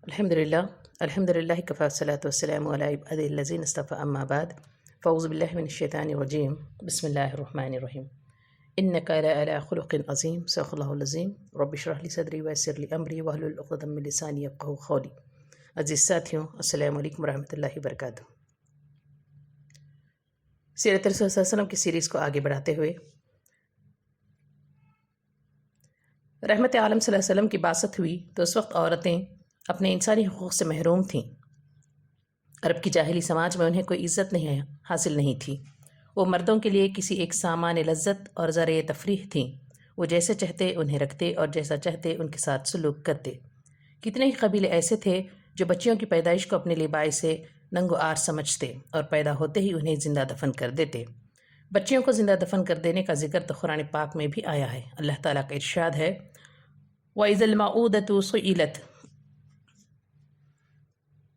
الحمد للہ کفا والصلاۃ والسلام علی عباد الذین اصطفى اما بعد فاعوذ باللہ من الشیطان الرجیم بسم اللہ الرحمن الرحیم انک لعلی خلق عظیم صدق اللہ العظیم رب اشرح لی صدری ویسر لی امری واحلل عقدۃ من لسانی یفقہوا قولی۔ عزیز ساتھیوں، السلام علیکم ورحمۃ اللہ وبرکاتہ۔ سیرت رسول صلی اللہ علیہ وسلم کی سیریز کو آگے بڑھاتے ہوئے رحمت عالم صلی اللہ علیہ وسلم کی بعثت ہوئی تو اس وقت عورتیں اپنے انسانی حقوق سے محروم تھیں۔ عرب کی جاہلی سماج میں انہیں کوئی عزت حاصل نہیں تھی۔ وہ مردوں کے لیے کسی ایک سامان لذت اور ذریعہ تفریح تھیں۔ وہ جیسے چاہتے انہیں رکھتے اور جیسا چاہتے ان کے ساتھ سلوک کرتے۔ کتنے ہی قبیلے ایسے تھے جو بچیوں کی پیدائش کو اپنے لیے باعث ننگ و عار سمجھتے اور پیدا ہوتے ہی انہیں زندہ دفن کر دیتے۔ بچیوں کو زندہ دفن کر دینے کا ذکر تو قرآن پاک میں بھی آیا ہے۔ اللہ تعالیٰ کا ارشاد ہے وَإِذَا الْمَوْءُودَةُ سُئِلَتْ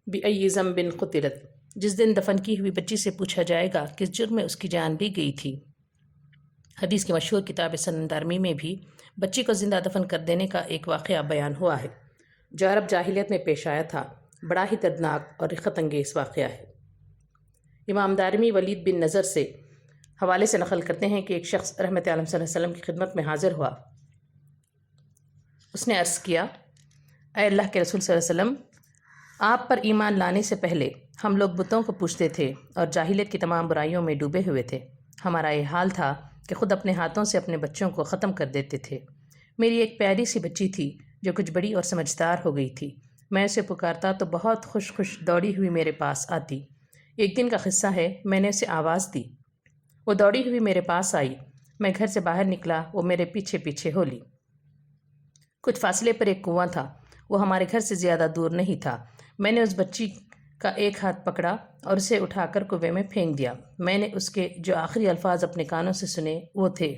بِأَيِّ ذَنبٍ قُتِلَتْ، جس دن دفن کی ہوئی بچی سے پوچھا جائے گا کس جرم میں اس کی جان لی گئی تھی۔ حدیث کی مشہور کتاب سنن دارمی میں بھی بچی کو زندہ دفن کر دینے کا ایک واقعہ بیان ہوا ہے جو عرب جاہلیت میں پیش آیا تھا۔ بڑا ہی دردناک اور رقت انگیز واقعہ ہے۔ امام دارمی ولید بن نظر سے حوالے سے نقل کرتے ہیں کہ ایک شخص رحمت عالم صلی اللہ علیہ وسلم کی خدمت میں حاضر ہوا۔ اس نے عرض کیا، اے اللہ کے رسول صلی اللہ علیہ وسلم، آپ پر ایمان لانے سے پہلے ہم لوگ بتوں کو پوجتے تھے اور جاہلیت کی تمام برائیوں میں ڈوبے ہوئے تھے۔ ہمارا یہ حال تھا کہ خود اپنے ہاتھوں سے اپنے بچوں کو ختم کر دیتے تھے۔ میری ایک پیاری سی بچی تھی جو کچھ بڑی اور سمجھدار ہو گئی تھی۔ میں اسے پکارتا تو بہت خوش دوڑی ہوئی میرے پاس آتی۔ ایک دن کا قصہ ہے، میں نے اسے آواز دی، وہ دوڑی ہوئی میرے پاس آئی۔ میں گھر سے باہر نکلا، وہ میرے پیچھے پیچھے ہو لی۔ کچھ فاصلے پر ایک کنواں تھا، وہ ہمارے گھر سے زیادہ دور نہیں تھا۔ میں نے اس بچی کا ایک ہاتھ پکڑا اور اسے اٹھا کر کنویں میں پھینک دیا۔ میں نے اس کے جو آخری الفاظ اپنے کانوں سے سنے وہ تھے،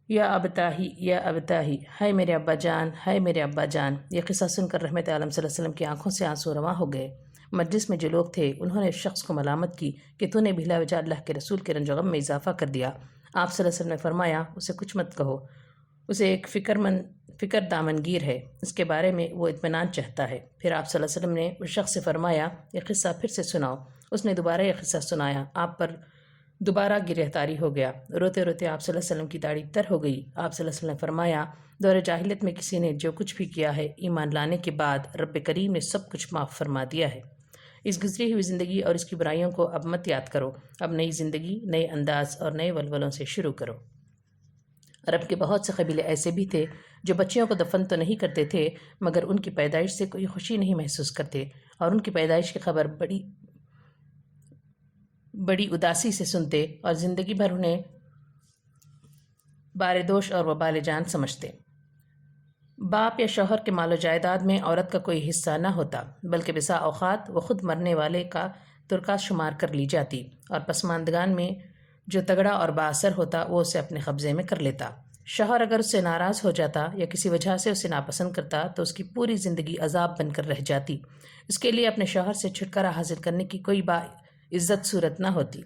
یا ابتاہی یا ابتاہی، ہائے میرے ابا جان، ہائے میرے ابا جان۔ یہ قصہ سن کر رحمت عالم صلی اللہ علیہ وسلم کی آنکھوں سے آنسو رواں ہو گئے۔ مجلس میں جو لوگ تھے انہوں نے اس شخص کو ملامت کی کہ تو نے بلا وجہ اللہ کے رسول کے رنج و غم میں اضافہ کر دیا۔ آپ صلی اللہ علیہ وسلم نے فرمایا، اسے کچھ مت کہو، اسے ایک فکر دامن گیر ہے، اس کے بارے میں وہ اطمینان چاہتا ہے۔ پھر آپ صلی اللہ علیہ وسلم نے اس شخص سے فرمایا، یہ قصہ پھر سے سناؤ۔ اس نے دوبارہ یہ قصہ سنایا۔ آپ پر دوبارہ گریہ تاری ہو گیا۔ روتے روتے آپ صلی اللہ علیہ وسلم کی داڑھی تر ہو گئی۔ آپ صلی اللہ علیہ وسلم نے فرمایا، دور جاہلیت میں کسی نے جو کچھ بھی کیا ہے، ایمان لانے کے بعد رب کریم نے سب کچھ معاف فرما دیا ہے۔ اس گزری ہوئی زندگی اور اس کی برائیوں کو اب مت یاد کرو، اب نئی زندگی، نئے انداز اور نئے ولولوں سے شروع کرو۔ عرب کے بہت سے قبیلے ایسے بھی تھے جو بچیوں کو دفن تو نہیں کرتے تھے مگر ان کی پیدائش سے کوئی خوشی نہیں محسوس کرتے اور ان کی پیدائش کی خبر بڑی اداسی سے سنتے اور زندگی بھر انہیں بار دوش اور وبال جان سمجھتے۔ باپ یا شوہر کے مال و جائیداد میں عورت کا کوئی حصہ نہ ہوتا بلکہ بسا اوقات وہ خود مرنے والے کا ترکہ شمار کر لی جاتی اور پسماندگان میں جو تگڑا اور بااثر ہوتا وہ اسے اپنے قبضے میں کر لیتا۔ شوہر اگر اس سے ناراض ہو جاتا یا کسی وجہ سے اسے ناپسند کرتا تو اس کی پوری زندگی عذاب بن کر رہ جاتی۔ اس کے لیے اپنے شوہر سے چھٹکارا حاصل کرنے کی کوئی عزت صورت نہ ہوتی۔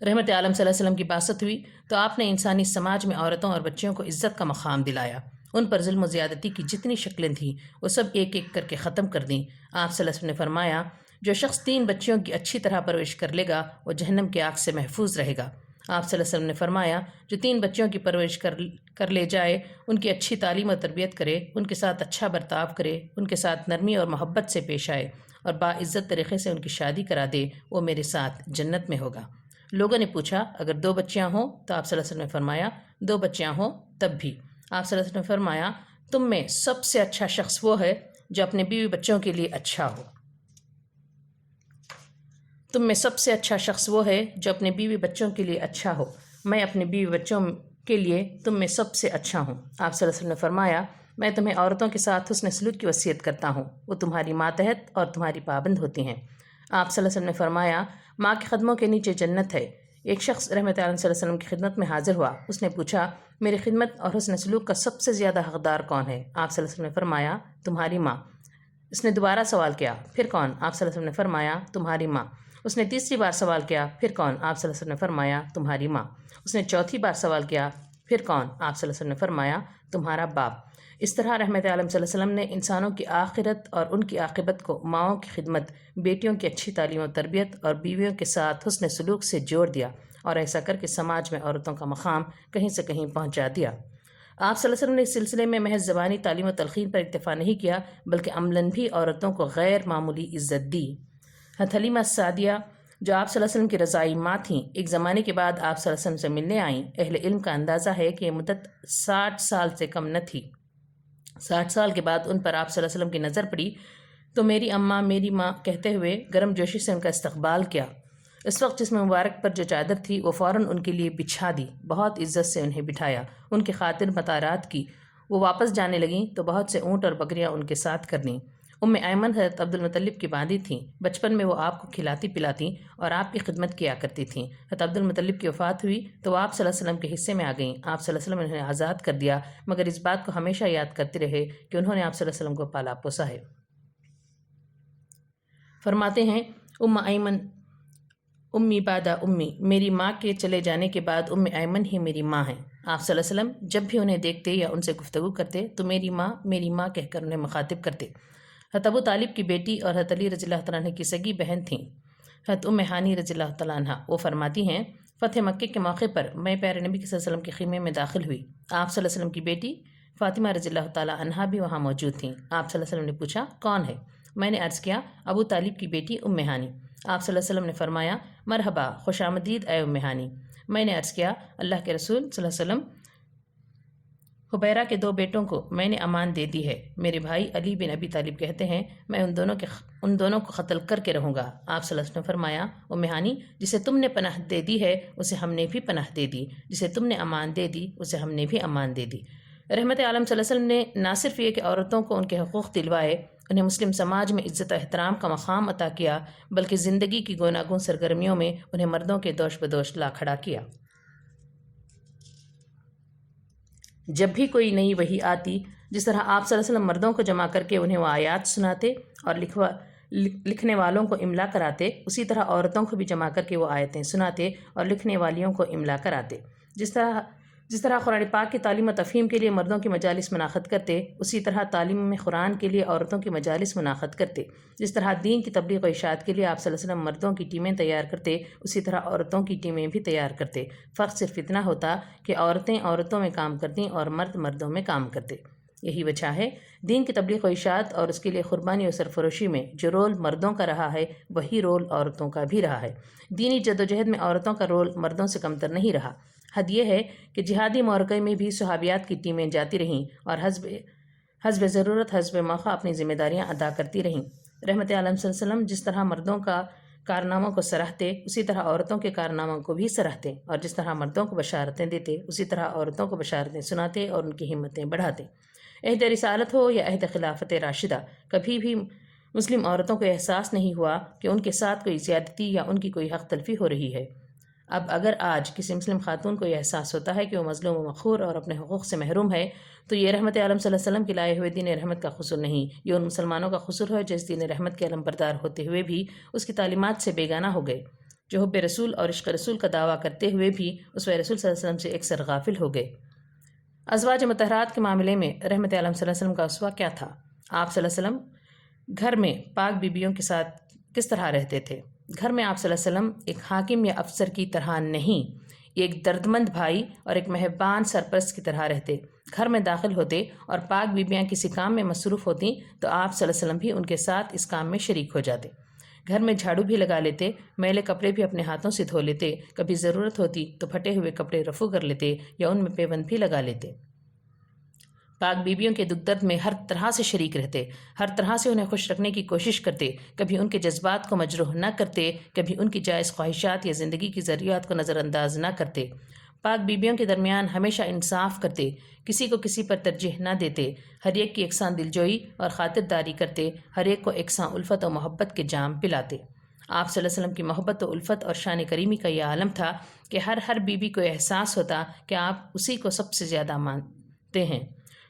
رحمت عالم صلی اللہ علیہ وسلم کی بعثت ہوئی تو آپ نے انسانی سماج میں عورتوں اور بچیوں کو عزت کا مقام دلایا۔ ان پر ظلم و زیادتی کی جتنی شکلیں تھیں وہ سب ایک ایک کر کے ختم کر دیں۔ آپ صلی اللہ علیہ وسلم نے فرمایا، جو شخص 3 بچیوں کی اچھی طرح پرورش کر لے گا وہ جہنم کی آگ سے محفوظ رہے گا۔ آپ صلی اللہ علیہ وسلم نے فرمایا، جو 3 بچیوں کی پرورش کر لے جائے، ان کی اچھی تعلیم و تربیت کرے، ان کے ساتھ اچھا برتاؤ کرے، ان کے ساتھ نرمی اور محبت سے پیش آئے اور باعزت طریقے سے ان کی شادی کرا دے، وہ میرے ساتھ جنت میں ہوگا۔ لوگوں نے پوچھا، اگر 2 بچیاں ہوں؟ تو آپ صلی اللہ علیہ وسلم نے فرمایا، 2 بچیاں ہوں تب بھی۔ آپ صلی اللہ علیہ وسلم نے فرمایا، تم میں سب سے اچھا شخص وہ ہے جو اپنے بیوی بچوں کے لیے اچھا ہو۔ تم میں سب سے اچھا شخص وہ ہے جو اپنے بیوی بچوں کے لیے اچھا ہو۔ میں اپنے بیوی بچوں کے لیے تم میں سب سے اچھا ہوں۔ آپ صلی اللہ علیہ وسلم نے فرمایا، میں تمہیں عورتوں کے ساتھ حسن سلوک کی وصیت کرتا ہوں، وہ تمہاری ماتحت اور تمہاری پابند ہوتی ہیں۔ آپ صلی اللہ علیہ وسلم نے فرمایا، ماں کے قدموں کے نیچے جنت ہے۔ ایک شخص رحمت عالم صلی اللہ علیہ وسلم کی خدمت میں حاضر ہوا۔ اس نے پوچھا، میری خدمت اور حسن سلوک کا سب سے زیادہ حقدار کون ہے؟ آپ صلی اللہ علیہ وسلم نے فرمایا، تمہاری ماں۔ اس نے دوبارہ سوال کیا، پھر کون؟ آپ صلی اللہ علیہ وسلم نے فرمایا، تمہاری ماں۔ اس نے تیسری بار سوال کیا، پھر کون؟ آپ صلی اللہ علیہ وسلم نے فرمایا، تمہاری ماں۔ اس نے چوتھی بار سوال کیا، پھر کون؟ آپ صلی اللہ علیہ وسلم نے فرمایا تمہارا باپ۔ اس طرح رحمت عالم صلی اللہ علیہ وسلم نے انسانوں کی آخرت اور ان کی عاقبت کو ماؤں کی خدمت، بیٹیوں کی اچھی تعلیم و تربیت اور بیویوں کے ساتھ حسن سلوک سے جوڑ دیا، اور ایسا کر کے سماج میں عورتوں کا مقام کہیں سے کہیں پہنچا دیا۔ آپ صلی اللہ علیہ وسلم نے اس سلسلے میں محض زبانی تعلیم و تلقین پر اکتفا نہیں کیا، بلکہ عملاً بھی عورتوں کو غیر معمولی عزت دی۔ حلیمہ السعدیہ جو آپ صلی اللہ علیہ وسلم کی رضائی ماں تھیں، ایک زمانے کے بعد آپ صلی اللہ علیہ وسلم سے ملنے آئیں۔ اہل علم کا اندازہ ہے کہ یہ مدت 60 سال سے کم نہ تھی۔ 60 سال کے بعد ان پر آپ صلی اللہ علیہ وسلم کی نظر پڑی تو میری اماں، میری ماں کہتے ہوئے گرم جوشی سے ان کا استقبال کیا۔ اس وقت جسم مبارک پر جو چادر تھی وہ فوراً ان کے لیے بچھا دی، بہت عزت سے انہیں بٹھایا، ان کی خاطر مطارات کی۔ وہ واپس جانے لگیں تو بہت سے اونٹ اور بکریاں ان کے ساتھ کر لیں۔ ایمن حضرت عبد المطلب کی باندھی تھیں۔ بچپن میں وہ آپ کو کھلاتی پلاتی اور آپ کی خدمت کیا کرتی تھیں۔ حضرت عبد المطلب کی وفات ہوئی تو وہ آپ صلی اللہ علیہ وسلم کے حصے میں آ گئیں۔ آپ صلی اللہ علیہ وسلم نے انہیں آزاد کر دیا، مگر اس بات کو ہمیشہ یاد کرتے رہے کہ انہوں نے آپ صلی اللہ علیہ وسلم کو پالا پوسا ہے۔ فرماتے ہیں ایمن امی بعد امی، میری ماں کے چلے جانے کے بعد ایمن ہی میری ماں ہیں۔ آپ صلی اللہ علیہ وسلم جب بھی انہیں دیکھتے یا ان سے گفتگو کرتے تو میری ماں کہہ کر انہیں مخاطب کرتے۔ حضرت ابو طالب کی بیٹی اور حضرت علی رضی اللہ تعالیٰ عنہ کی سگی بہن تھیں حضرت ہانی رضی اللہ تعالیٰ عنہ۔ وہ فرماتی ہیں فتح مکہ کے موقع پر میں پیارے نبی صلی اللہ علیہ وسلم کے خیمے میں داخل ہوئی۔ آپ صلی اللہ علیہ وسلم کی بیٹی فاطمہ رضی اللہ تعالیٰ عنہ بھی وہاں موجود تھیں۔ آپ صلی اللہ علیہ وسلم نے پوچھا کون ہے؟ میں نے عرض کیا ابو طالب کی بیٹی ہانی۔ آپ صلی اللہ علیہ وسلم نے فرمایا مرحبا، خوش آمدید اے ہانی۔ میں نے عرض کیا اللہ کے رسول صلی اللہ علیہ وسلم، حبیرہ کے 2 بیٹوں کو میں نے امان دے دی ہے۔ میرے بھائی علی بن ابی طالب کہتے ہیں میں ان دونوں کو قتل کر کے رہوں گا۔ آپ صلی اللہ علیہ وسلم نے فرمایا ہانی، جسے تم نے پناہ دے دی ہے اسے ہم نے بھی پناہ دے دی، جسے تم نے امان دے دی اسے ہم نے بھی امان دے دی۔ رحمت عالم صلی اللہ علیہ وسلم نے نہ صرف یہ کہ عورتوں کو ان کے حقوق دلوائے، انہیں مسلم سماج میں عزت و احترام کا مقام عطا کیا، بلکہ زندگی کی گوناگون سرگرمیوں میں انہیں مردوں کے دوش بدوش لا کھڑا کیا۔ جب بھی کوئی نئی وحی آتی، جس طرح آپ صلی اللہ علیہ وسلم مردوں کو جمع کر کے انہیں وہ آیات سناتے اور لکھنے والوں کو املا کراتے، اسی طرح عورتوں کو بھی جمع کر کے وہ آیتیں سناتے اور لکھنے والیوں کو املا کراتے۔ جس طرح قرآن پاک کی تعلیم و تفہیم کے لیے مردوں کی مجالس منعقد کرتے، اسی طرح تعلیم قرآن کے لیے عورتوں کی مجالس منعقد کرتے۔ جس طرح دین کی تبلیغ و اشاعت کے لیے آپ صلی اللہ علیہ وسلم مردوں کی ٹیمیں تیار کرتے، اسی طرح عورتوں کی ٹیمیں بھی تیار کرتے۔ فرق صرف اتنا ہوتا کہ عورتیں عورتوں میں کام کرتیں اور مرد مردوں میں کام کرتے۔ یہی وجہ ہے دین کی تبلیغ و اشاعت اور اس کے لیے قربانی و سرفروشی میں جو رول مردوں کا رہا ہے وہی رول عورتوں کا بھی رہا ہے۔ دینی جدوجہد میں عورتوں کا رول مردوں سے کمتر نہیں رہا۔ حد یہ ہے کہ جہادی معرکے میں بھی صحابیات کی ٹیمیں جاتی رہیں اور حسب ضرورت حسب موقع اپنی ذمہ داریاں ادا کرتی رہیں۔ رحمت عالم صلی اللہ علیہ وسلم جس طرح مردوں کا کارناموں کو سراہتے، اسی طرح عورتوں کے کارناموں کو بھی سراہتے، اور جس طرح مردوں کو بشارتیں دیتے اسی طرح عورتوں کو بشارتیں سناتے اور ان کی ہمتیں بڑھاتے۔ عہد رسالت ہو یا عہد خلافت راشدہ، کبھی بھی مسلم عورتوں کو احساس نہیں ہوا کہ ان کے ساتھ کوئی زیادتی یا ان کی کوئی حق تلفی ہو رہی ہے۔ اب اگر آج کسی مسلم خاتون کو یہ احساس ہوتا ہے کہ وہ مظلوم و مقہور اور اپنے حقوق سے محروم ہے، تو یہ رحمت عالم صلی اللہ علیہ وسلم کے لائے ہوئے دین رحمت کا قصور نہیں، یہ ان مسلمانوں کا قصور ہے جو اس دین رحمت کے علم بردار ہوتے ہوئے بھی اس کی تعلیمات سے بیگانہ ہو گئے، جو حب رسول اور عشق رسول کا دعویٰ کرتے ہوئے بھی اسوہ رسول صلی اللہ علیہ وسلم سے اکثر غافل ہو گئے۔ ازواج مطہرات کے معاملے میں رحمت عالم صلی اللہ علیہ وسلم کا اسوہ کیا تھا؟ آپ صلی اللہ علیہ وسلم گھر میں پاک بیبیوں کے ساتھ کس طرح رہتے تھے؟ گھر میں آپ صلی اللہ علیہ وسلم ایک حاکم یا افسر کی طرح نہیں، ایک دردمند بھائی اور ایک مہربان سرپرست کی طرح رہتے۔ گھر میں داخل ہوتے اور پاک بیبیاں کسی کام میں مصروف ہوتیں تو آپ صلی اللہ علیہ وسلم بھی ان کے ساتھ اس کام میں شریک ہو جاتے۔ گھر میں جھاڑو بھی لگا لیتے، میلے کپڑے بھی اپنے ہاتھوں سے دھو لیتے، کبھی ضرورت ہوتی تو پھٹے ہوئے کپڑے رفو کر لیتے یا ان میں پیوند بھی لگا لیتے۔ پاک بیبیوں کے دکھ درد میں ہر طرح سے شریک رہتے، ہر طرح سے انہیں خوش رکھنے کی کوشش کرتے، کبھی ان کے جذبات کو مجروح نہ کرتے، کبھی ان کی جائز خواہشات یا زندگی کی ضروریات کو نظر انداز نہ کرتے۔ پاک بیبیوں کے درمیان ہمیشہ انصاف کرتے، کسی کو کسی پر ترجیح نہ دیتے، ہر ایک کی یکساں دلجوئی اور خاطرداری کرتے، ہر ایک کو یکساں الفت و محبت کے جام پلاتے۔ آپ صلی اللہ علیہ وسلم کی محبت و الفت اور شان کریمی کا یہ عالم تھا کہ ہر بیوی کو احساس ہوتا کہ آپ اسی کو سب سے زیادہ مانتے ہیں۔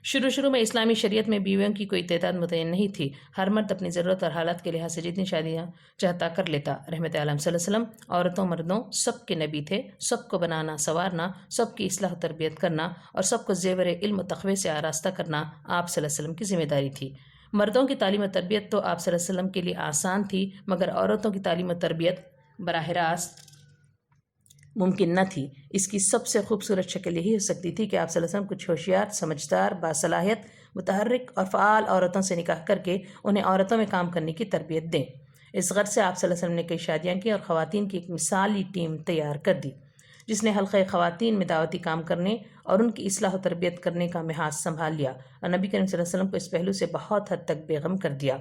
شروع میں اسلامی شریعت میں بیویوں کی کوئی تعداد متعین نہیں تھی۔ ہر مرد اپنی ضرورت اور حالات کے لحاظ سے جتنی شادیاں چاہتا کر لیتا۔ رحمت عالم صلی اللہ علیہ وسلم عورتوں مردوں سب کے نبی تھے، سب کو بنانا سنوارنا، سب کی اصلاح و تربیت کرنا اور سب کو زیور علم و تقوی سے آراستہ کرنا آپ صلی اللہ علیہ وسلم کی ذمہ داری تھی۔ مردوں کی تعلیم و تربیت تو آپ صلی اللہ علیہ وسلم کے لیے آسان تھی، مگر عورتوں کی تعلیم و تربیت براہ راست ممکن نہ تھی۔ اس کی سب سے خوبصورت شکل یہی ہو سکتی تھی کہ آپ صلی اللہ علیہ وسلم کچھ ہوشیار، سمجھدار، باصلاحیت، متحرک اور فعال عورتوں سے نکاح کر کے انہیں عورتوں میں کام کرنے کی تربیت دیں۔ اس غرض سے آپ صلی اللہ علیہ وسلم نے کئی شادیاں کی اور خواتین کی ایک مثالی ٹیم تیار کر دی، جس نے حلقہ خواتین میں دعوتی کام کرنے اور ان کی اصلاح و تربیت کرنے کا محاذ سنبھال لیا اور نبی کریم صلی اللہ علیہ وسلم کو اس پہلو سے بہت حد تک بیغم کر دیا۔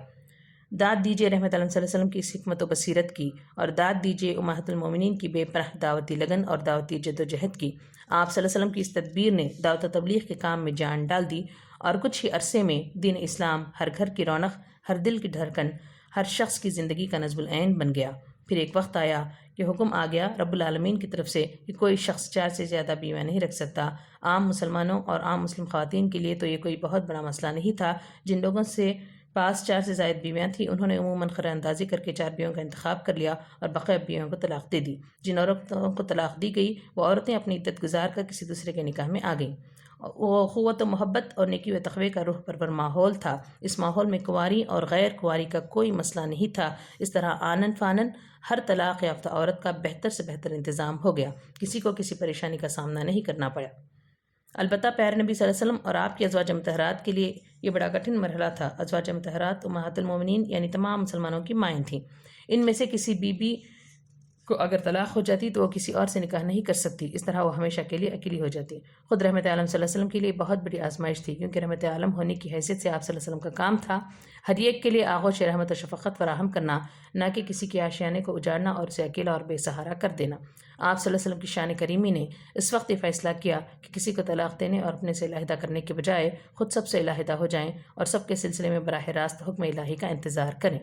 داد دیجیے رحمت اللہ صلی اللہ علیہ وسلم کی اس حکمت و بصیرت کی، اور داد دیجیے امہات المومنین کی بے پناہ دعوتی لگن اور دعوتی جد و جہد کی۔ آپ صلی اللہ علیہ وسلم کی اس تدبیر نے دعوت و تبلیغ کے کام میں جان ڈال دی، اور کچھ ہی عرصے میں دین اسلام ہر گھر کی رونق، ہر دل کی دھڑکن، ہر شخص کی زندگی کا نظم العین بن گیا۔ پھر ایک وقت آیا کہ حکم آ گیا رب العالمین کی طرف سے کہ کوئی شخص 4 سے زیادہ بیویاں نہیں رکھ سکتا۔ عام مسلمانوں اور عام مسلم خواتین کے لیے تو یہ کوئی بہت بڑا مسئلہ نہیں تھا۔ جن لوگوں سے پاس 4 سے زائد بیویاں تھیں انہوں نے عموماً خرہ اندازی کر کے 4 بیویوں کا انتخاب کر لیا اور بقیہ بیویوں کو طلاق دے دی۔ جن عورتوں کو طلاق دی گئی وہ عورتیں اپنی عدت گزار کر کسی دوسرے کے نکاح میں آ گئیں۔ وہ قوت و محبت اور نیکی و تقوی کا روح پرور ماحول تھا۔ اس ماحول میں کنواری اور غیر کنواری کا کوئی مسئلہ نہیں تھا۔ اس طرح آنن فانن ہر طلاق یافتہ عورت کا بہتر سے بہتر انتظام ہو گیا، کسی کو کسی پریشانی کا سامنا نہیں کرنا پڑا۔ البتہ پیارے نبی صلی اللہ علیہ وسلم اور آپ کی ازواج مطہرات کے لیے یہ بڑا کٹھن مرحلہ تھا۔ ازواج مطہرات امہات المومنین یعنی تمام مسلمانوں کی مائیں تھیں۔ ان میں سے کسی بی کو اگر طلاق ہو جاتی تو وہ کسی اور سے نکاح نہیں کر سکتی، اس طرح وہ ہمیشہ کے لیے اکیلی ہو جاتی۔ خود رحمت عالم صلی اللہ علیہ وسلم کے لیے بہت بڑی آزمائش تھی، کیونکہ رحمت عالم ہونے کی حیثیت سے آپ صلی اللہ علیہ وسلم کا کام تھا ہر ایک کے لیے آغوش رحمت و شفقت فراہم کرنا، نہ کہ کسی کے آشیانے کو اجاڑنا اور اسے اکیلا اور بے سہارا کر دینا۔ آپ صلی اللہ علیہ وسلم کی شان کریمی نے اس وقت یہ فیصلہ کیا کہ کسی کو طلاق دینے اور اپنے سے علیحدہ کرنے کے بجائے خود سب سے علیحدہ ہو جائیں اور سب کے سلسلے میں براہ راست حکم الہی کا انتظار کریں۔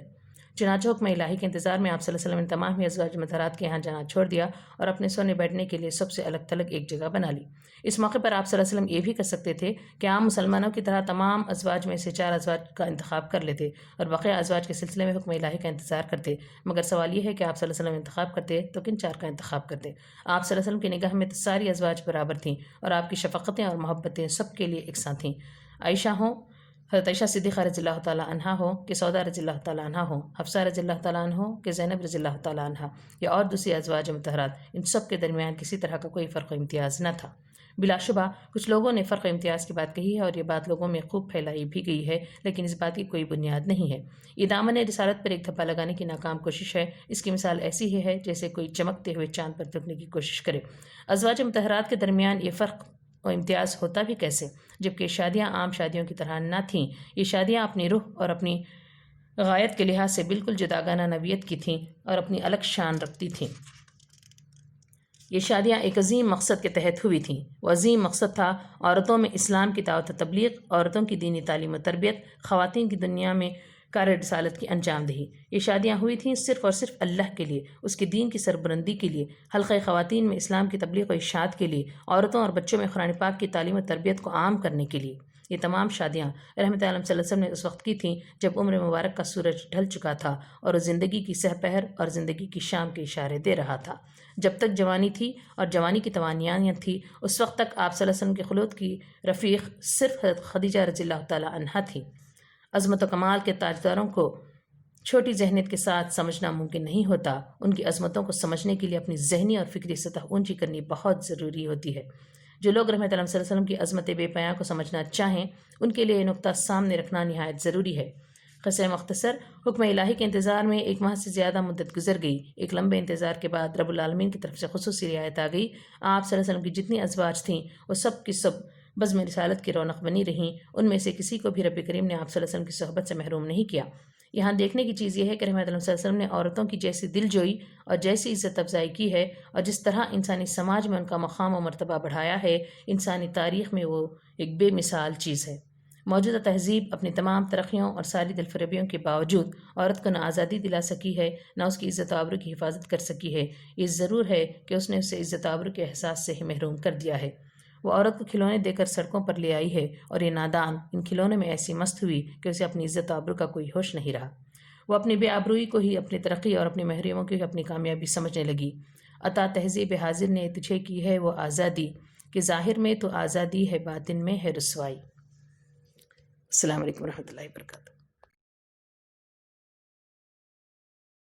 چنانچہ حکم الہی کے انتظار میں آپ صلی اللہ علیہ وسلم نے تمام ہی ازواج مطہرات کے یہاں جانا چھوڑ دیا اور اپنے سونے بیٹھنے کے لیے سب سے الگ تھلگ ایک جگہ بنا لی۔ اس موقع پر آپ صلی اللہ علیہ وسلم یہ بھی کر سکتے تھے کہ عام مسلمانوں کی طرح تمام ازواج میں سے 4 ازواج کا انتخاب کر لیتے اور بقیہ ازواج کے سلسلے میں حکم الہی کا انتظار کرتے، مگر سوال یہ ہے کہ آپ صلی اللہ علیہ وسلم انتخاب کرتے تو کن 4 کا انتخاب کرتے؟ آپ صلی اللہ علیہ وسلم کی نگاہ میں تو ساری ازواج برابر تھیں اور آپ کی شفقتیں اور محبتیں سب کے لیے یکساں تھیں۔ عائشہ ہوں، حضرت عائشہ صدیقہ رضی اللہ تعالیٰ عنہا ہو کہ سودا رضی اللہ تعالیٰ عنہا ہو، حفصہ رضی اللہ تعالیٰ عنہ ہو کہ زینب رضی اللہ تعالیٰ عنہا یا اور دوسری ازواج مطہرات، ان سب کے درمیان کسی طرح کا کوئی فرق و امتیاز نہ تھا۔ بلا شبہ کچھ لوگوں نے فرق و امتیاز کی بات کہی ہے اور یہ بات لوگوں میں خوب پھیلائی بھی گئی ہے، لیکن اس بات کی کوئی بنیاد نہیں ہے۔ یہ دامن رسالت پر ایک دھبا لگانے کی ناکام کوشش ہے۔ اس کی مثال ایسی ہی ہے جیسے کوئی چمکتے ہوئے چاند پر ترکنے کی کوشش کرے۔ ازواج مطہرات کے درمیان یہ فرق و امتیاز ہوتا بھی کیسے، جبکہ شادیاں عام شادیوں کی طرح نہ تھیں۔ یہ شادیاں اپنی روح اور اپنی غایت کے لحاظ سے بالکل جداگانہ نوعیت کی تھیں اور اپنی الگ شان رکھتی تھیں۔ یہ شادیاں ایک عظیم مقصد کے تحت ہوئی تھیں۔ وہ عظیم مقصد تھا عورتوں میں اسلام کی دعوت و تبلیغ، عورتوں کی دینی تعلیم و تربیت، خواتین کی دنیا میں کار رسالت کی انجام دہی۔ یہ شادیاں ہوئی تھیں صرف اور صرف اللہ کے لیے، اس کے دین کی سربلندی کے لیے، حلقہ خواتین میں اسلام کی تبلیغ و اشاعت کے لیے، عورتوں اور بچوں میں قرآن پاک کی تعلیم و تربیت کو عام کرنے کے لیے۔ یہ تمام شادیاں رحمت عالم صلی اللہ علیہ وسلم نے اس وقت کی تھیں جب عمر مبارک کا سورج ڈھل چکا تھا اور وہ زندگی کی سہ پہر اور زندگی کی شام کے اشارے دے رہا تھا۔ جب تک جوانی تھی اور جوانی کی توانائیاں تھی، اس وقت تک آپ صلی اللہ علیہ وسلم کے خلوت کی رفیق صرف حضرت خدیجہ رضی اللہ تعالیٰ عنہا تھی۔ عظمت و کمال کے تاجداروں کو چھوٹی ذہنیت کے ساتھ سمجھنا ممکن نہیں ہوتا۔ ان کی عظمتوں کو سمجھنے کے لیے اپنی ذہنی اور فکری سطح اونچی کرنی بہت ضروری ہوتی ہے۔ جو لوگ رحمت اللہ صلی اللہ علیہ وسلم کی عظمت بے پایاں کو سمجھنا چاہیں، ان کے لیے یہ نقطہ سامنے رکھنا نہایت ضروری ہے۔ قصہ مختصر، حکم الہی کے انتظار میں 1 ماہ سے زیادہ مدت گزر گئی۔ ایک لمبے انتظار کے بعد رب العالمین کی طرف سے خصوصی رعایت آ گئی۔ آپ صلی اللہ علیہ وسلم کی جتنی ازواج تھیں وہ سب کی سب بزم رسالت کی رونق بنی رہیں۔ ان میں سے کسی کو بھی رب کریم نے آپ صلی اللہ علیہ وسلم کی صحبت سے محروم نہیں کیا۔ یہاں دیکھنے کی چیز یہ ہے کہ رحمت اللہ صلی اللہ علیہ وسلم نے عورتوں کی جیسی دل جوئی اور جیسی عزت افزائی کی ہے اور جس طرح انسانی سماج میں ان کا مقام و مرتبہ بڑھایا ہے، انسانی تاریخ میں وہ ایک بے مثال چیز ہے۔ موجودہ تہذیب اپنی تمام ترقیوں اور ساری دل فریبیوں کے باوجود عورت کو نہ آزادی دلا سکی ہے، نہ اس کی عزت و آبرو کی حفاظت کر سکی ہے۔ یہ ضرور ہے کہ اس نے اسے عزت و آبرو کے احساس سے ہی محروم کر دیا ہے۔ وہ عورت کو کھلونے دے کر سڑکوں پر لے آئی ہے اور یہ نادان ان کھلونے میں ایسی مست ہوئی کہ اسے اپنی عزت و آبرو کا کوئی ہوش نہیں رہا۔ وہ اپنی بے آبروئی کو ہی اپنی ترقی اور اپنی محرومیوں کو ہی اپنی کامیابی سمجھنے لگی۔ عطا تہذیب حاضر نے تجھے کی ہے وہ آزادی کہ ظاہر میں تو آزادی ہے باطن میں ہے رسوائی۔ السلام علیکم ورحمۃ اللہ وبرکاتہ۔